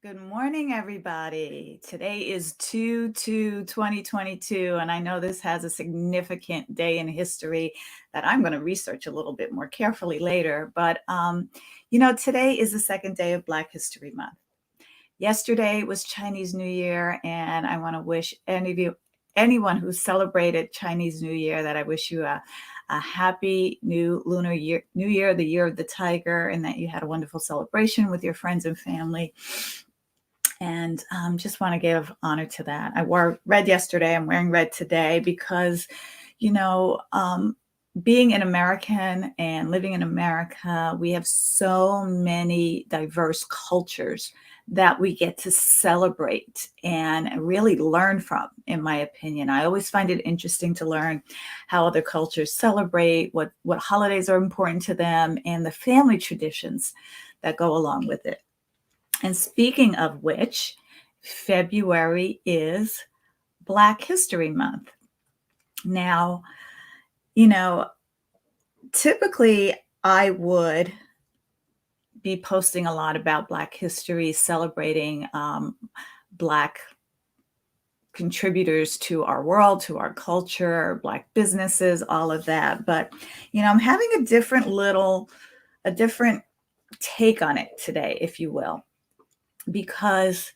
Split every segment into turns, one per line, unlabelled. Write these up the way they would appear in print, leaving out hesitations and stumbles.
Good morning, everybody. Today is 2/2/2022, and I know this has a significant day in history that I'm going to research a little bit more carefully later. But today is the second day of Black History Month. Yesterday was Chinese New Year, and I want to wish anyone who celebrated Chinese New Year, that I wish you a happy new lunar year, New Year, the year of the tiger, and that you had a wonderful celebration with your friends and family. And just want to give honor to that. I wore red yesterday. I'm wearing red today because, you know, um, being an American and living in America, we have so many diverse cultures that we get to celebrate and really learn from, in my opinion. I always find it interesting to learn how other cultures celebrate, what holidays are important to them, and the family traditions that go along with it. And speaking of which, February is Black History Month. Now, you know, typically I would be posting a lot about Black history, celebrating Black contributors to our world, to our culture, Black businesses, all of that. But, I'm having a different take on it today, if you will, because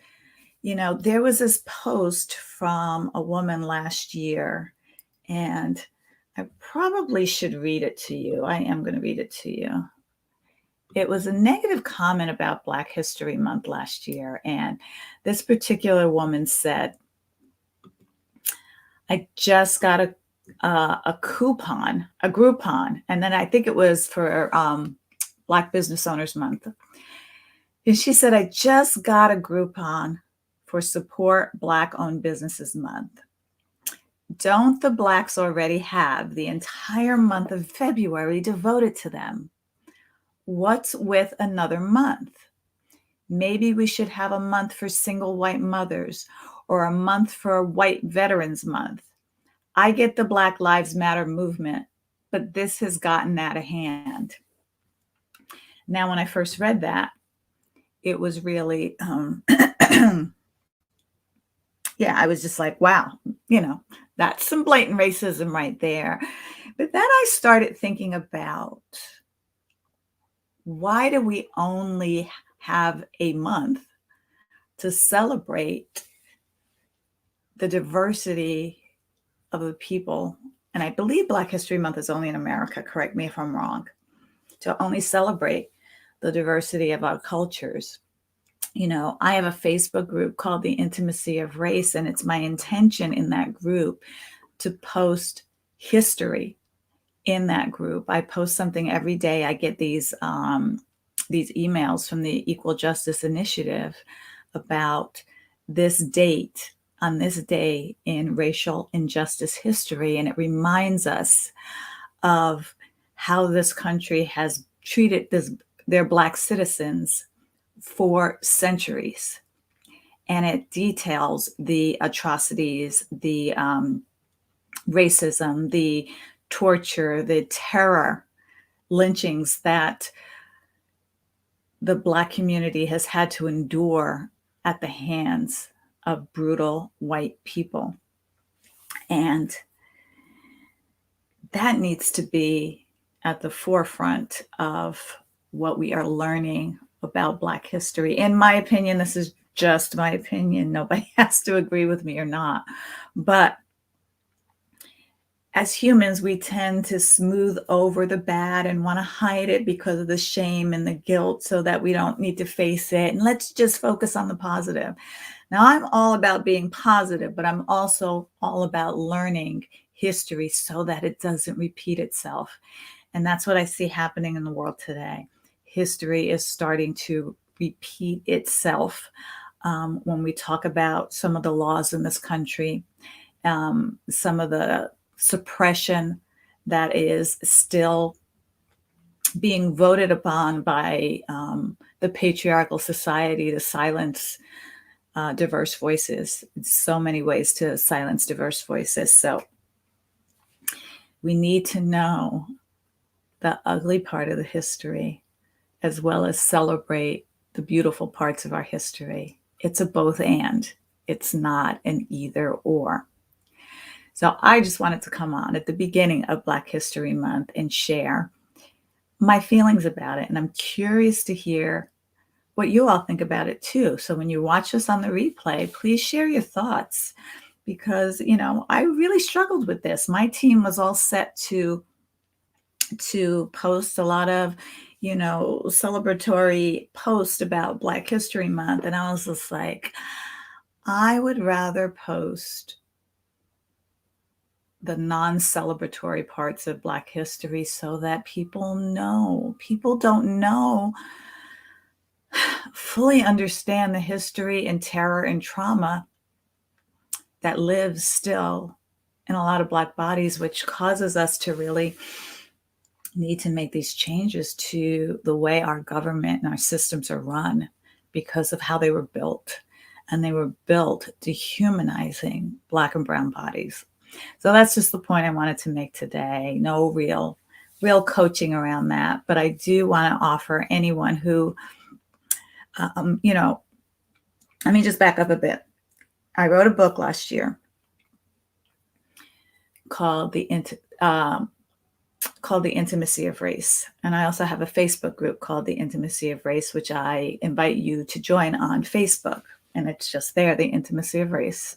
there was this post from a woman last year, and I probably should read it to you. I am going to read it to you. It was a negative comment about Black History Month last year, and this particular woman said, "I just got a coupon, a Groupon, and then I think it was for Black Business Owners Month." And she said, "I just got a Groupon for Support Black-Owned Businesses Month. Don't the Blacks already have the entire month of February devoted to them? What's with another month? Maybe we should have a month for single white mothers or a month for White Veterans Month. I get the Black Lives Matter movement, but this has gotten out of hand." Now, when I first read that, it was really, yeah, I was just like, wow, that's some blatant racism right there. But then I started thinking about, why do we only have a month to celebrate the diversity of the people? And I believe Black History Month is only in America, correct me if I'm wrong, to only celebrate the diversity of our cultures. I have a Facebook group called The Intimacy of Race, and it's my intention in that group to post history in that group. I post something every day. I get these emails from the Equal Justice Initiative about this date on this day in racial injustice history, and it reminds us of how this country has treated their Black citizens for centuries. And it details the atrocities, the racism, the torture, the terror, lynchings that the Black community has had to endure at the hands of brutal white people. And that needs to be at the forefront of what we are learning about Black history. In my opinion, this is just my opinion. Nobody has to agree with me or not. But as humans, we tend to smooth over the bad and want to hide it because of the shame and the guilt, so that we don't need to face it. And let's just focus on the positive. Now, I'm all about being positive, but I'm also all about learning history so that it doesn't repeat itself. And that's what I see happening in the world today. History is starting to repeat itself when we talk about some of the laws in this country, some of the suppression that is still being voted upon by the patriarchal society to silence diverse voices. So many ways to silence diverse voices. So we need to know the ugly part of the history, as well as celebrate the beautiful parts of our history. It's a both and. It's not an either or. So I just wanted to come on at the beginning of Black History Month and share my feelings about it. And I'm curious to hear what you all think about it too. So when you watch us on the replay, please share your thoughts because, I really struggled with this. My team was all set to post a lot of, celebratory posts about Black History Month. And I was just like, I would rather post the non-celebratory parts of Black history so that people know. People don't know, fully understand the history and terror and trauma that lives still in a lot of Black bodies, which causes us to really need to make these changes to the way our government and our systems are run because of how they were built. And they were built dehumanizing Black and brown bodies. So that's just the point I wanted to make today. No real coaching around that. But I do want to offer anyone who, let me just back up a bit. I wrote a book last year called The Intimacy of Race. And I also have a Facebook group called The Intimacy of Race, which I invite you to join on Facebook. And it's just there, The Intimacy of Race.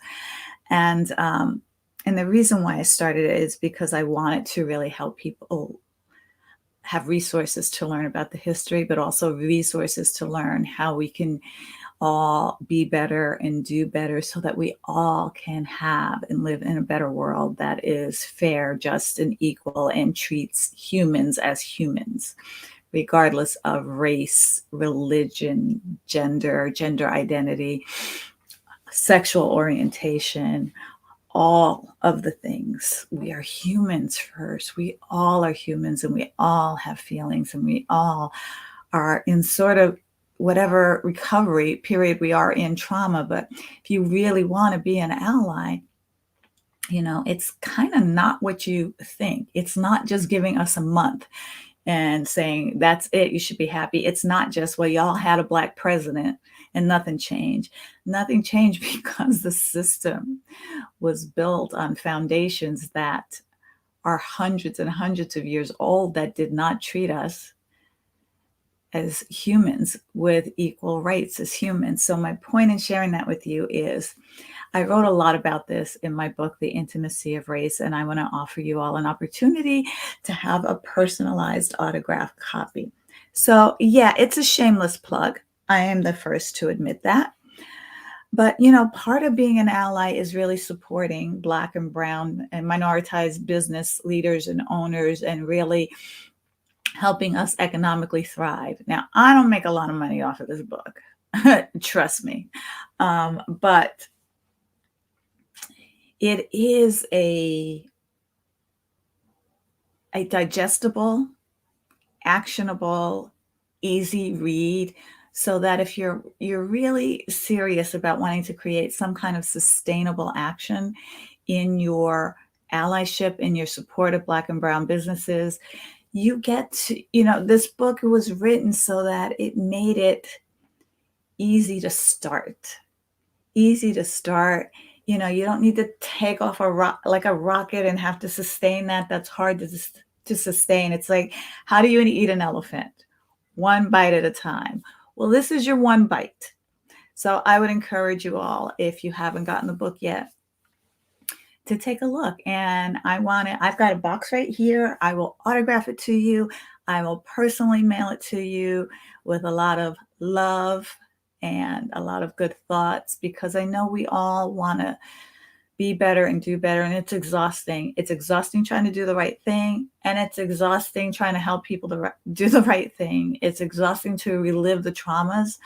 And the reason why I started it is because I wanted to really help people have resources to learn about the history, but also resources to learn how we can all be better and do better so that we all can have and live in a better world that is fair, just, and equal and treats humans as humans, regardless of race, religion, gender identity, sexual orientation, all of the things. We are humans first. We all are humans and we all have feelings and we all are in sort of whatever recovery period we are in trauma. But if you really want to be an ally, it's kind of not what you think. It's not just giving us a month and saying, that's it, you should be happy. It's not just, well, y'all had a Black president and nothing changed. Nothing changed because the system was built on foundations that are hundreds and hundreds of years old that did not treat us as humans with equal rights as humans. So my point in sharing that with you is I wrote a lot about this in my book, The Intimacy of Race, and I want to offer you all an opportunity to have a personalized autographed copy. So yeah, it's a shameless plug. I am the first to admit that. But, part of being an ally is really supporting Black and brown and minoritized business leaders and owners and really helping us economically thrive. Now, I don't make a lot of money off of this book, trust me. But it is a digestible, actionable, easy read so that if you're really serious about wanting to create some kind of sustainable action in your allyship, in your support of Black and brown businesses, you get to, this book was written so that it made it easy to start. Easy to start. You don't need to take off like a rocket and have to sustain that. That's hard to sustain. It's like, how do you eat an elephant? One bite at a time. Well, this is your one bite. So I would encourage you all, if you haven't gotten the book yet, to take a look. And I've got a box right here. I will autograph it to you. I will personally mail it to you with a lot of love and a lot of good thoughts, because I know we all want to be better and do better. And it's exhausting. It's exhausting trying to do the right thing. And it's exhausting trying to help people to do the right thing. It's exhausting to relive the traumas,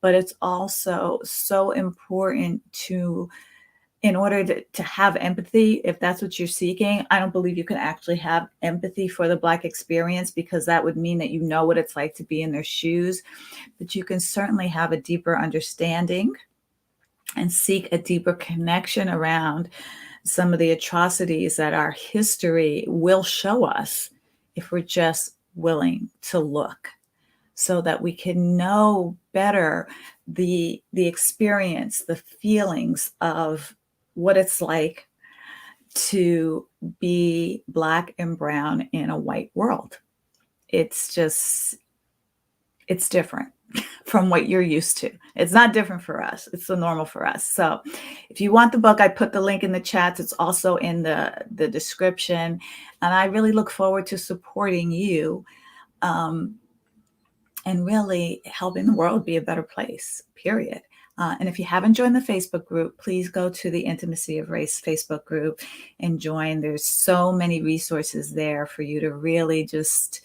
but it's also so important in order to have empathy, if that's what you're seeking. I don't believe you can actually have empathy for the Black experience, because that would mean that you know what it's like to be in their shoes. But you can certainly have a deeper understanding and seek a deeper connection around some of the atrocities that our history will show us if we're just willing to look. so that we can know better the experience, the feelings of what it's like to be Black and brown in a white world. It's just it's different from what you're used to. It's not different for us. It's the normal for us. So if you want the book, I put the link in the chats. It's also in the description. And I really look forward to supporting you, um, and really helping the world be a better place, period. And if you haven't joined the Facebook group, please go to the Intimacy of Race Facebook group and join. There's so many resources there for you to really just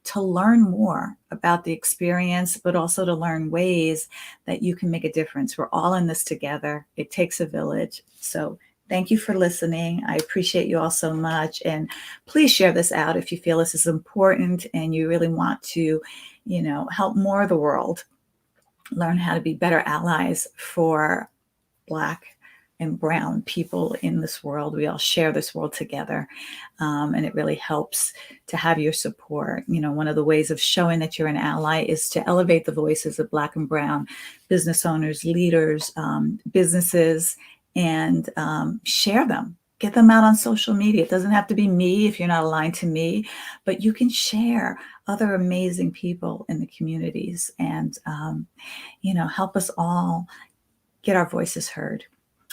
to learn more about the experience, but also to learn ways that you can make a difference. We're all in this together. It takes a village. So thank you for listening. I appreciate you all so much. And please share this out if you feel this is important and you really want to, help more of the world learn how to be better allies for Black and brown people in this world. We all share this world together. And it really helps to have your support. One of the ways of showing that you're an ally is to elevate the voices of Black and brown business owners, leaders, businesses, and share them. Get them out on social media. It doesn't have to be me if you're not aligned to me, but you can share other amazing people in the communities and, help us all get our voices heard.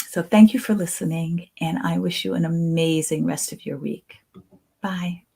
So thank you for listening, and I wish you an amazing rest of your week. Bye.